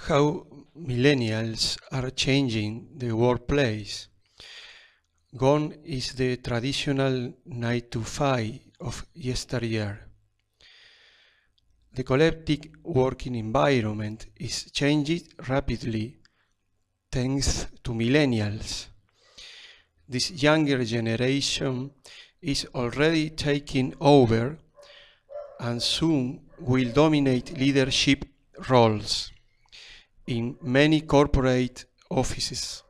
How millennials are changing the workplace. Gone is the traditional 9 to 5 of yesteryear. The collective working environment is changing rapidly thanks to millennials. This younger generation is already taking over and soon will dominate leadership roles in many corporate offices.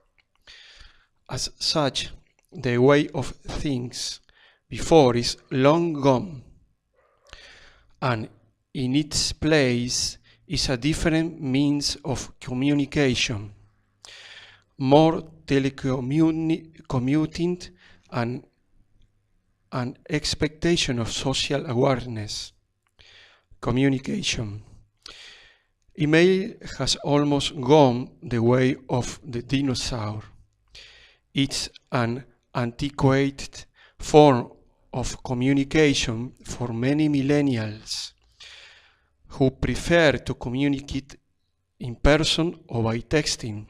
As such, the way of things before is long gone, and in its place is a different means of communication, more telecommuting and an expectation of social awareness. Communication. Email has almost gone the way of the dinosaur. It's an antiquated form of communication for many millennials who prefer to communicate in person or by texting.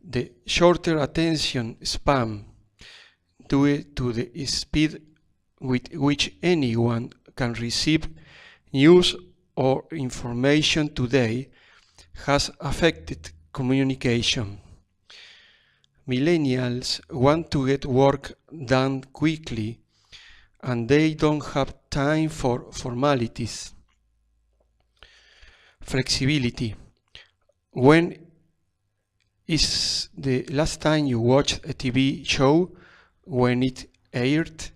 The shorter attention span, due to the speed with which anyone can receive news or information today, has affected communication. Millennials want to get work done quickly, and they don't have time for formalities. Flexibility. When is the last time you watched a TV show when it aired?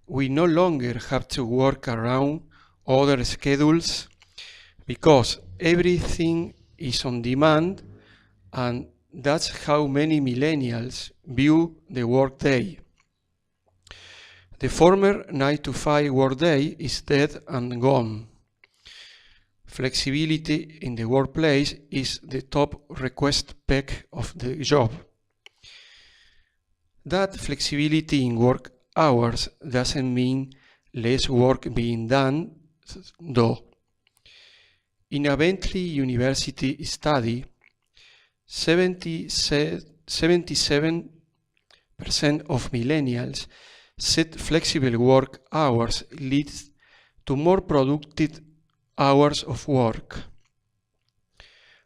We no longer have to work around other schedules because everything is on demand, and that's how many millennials view the workday. The former 9 to 5 workday is dead and gone. Flexibility in the workplace is the top request spec of the job. That flexibility in work hours doesn't mean less work being done, though. In a Bentley University study, 77% of millennials said flexible work hours leads to more productive hours of work.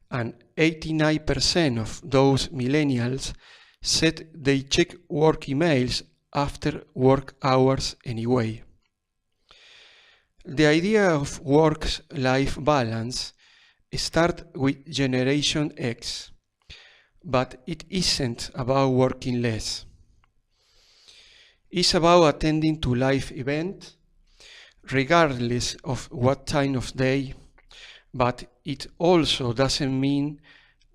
And 89% of those millennials said they check work emails after work hours anyway. The idea of work-life balance starts with Generation X, but it isn't about working less. It's about attending to life events, regardless of what time of day, but it also doesn't mean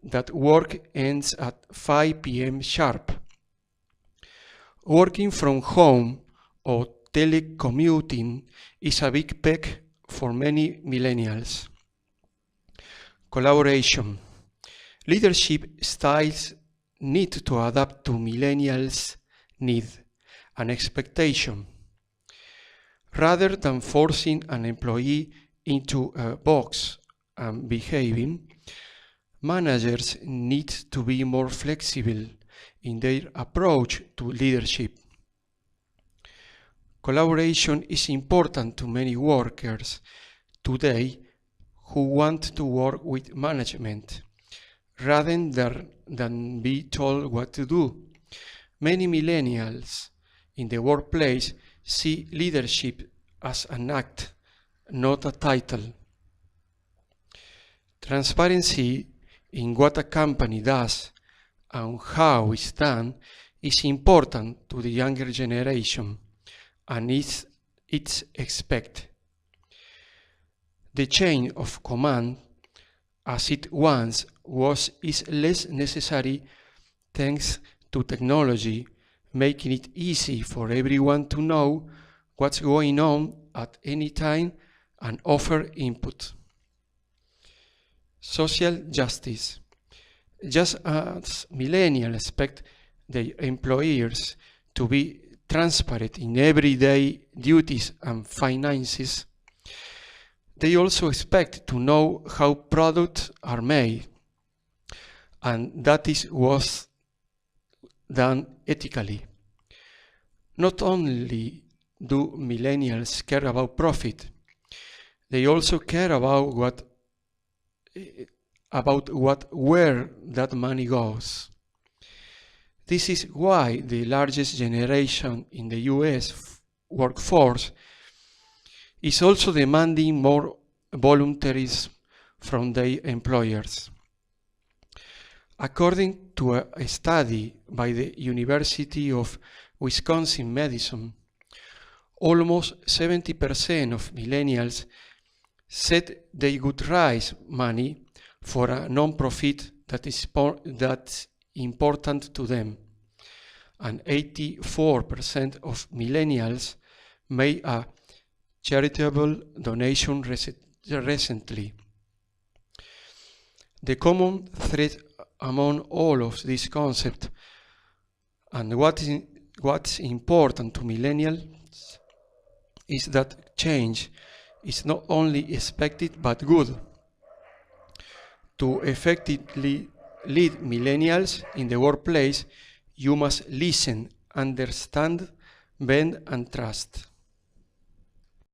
that work ends at 5 p.m. sharp. Working from home or telecommuting is a big peg for many millennials. Collaboration. Leadership styles need to adapt to millennials' need and expectation. Rather than forcing an employee into a box and behaving, managers need to be more flexible in their approach to leadership. Collaboration is important to many workers today who want to work with management rather than be told what to do. Many millennials in the workplace see leadership as an act, not a title. Transparency in what a company does and how it's done is important to the younger generation, and it's expected. The chain of command, as it once was, is less necessary thanks to technology, making it easy for everyone to know what's going on at any time and offer input. Social justice. Just as millennials expect their employers to be transparent in everyday duties and finances, They also expect to know how products are made, and that was done ethically. Not only do millennials care about profit, they also care about where that money goes. This is why the largest generation in the US workforce is also demanding more volunteerism from their employers. According to a study by the University of Wisconsin-Madison, almost 70% of millennials said they would raise money for a non-profit that's important to them, and 84% of millennials made a charitable donation recently. The common thread among all of these concepts and what's important to millennials is that change is not only expected but good. To effectively lead millennials in the workplace, you must listen, understand, bend, and trust.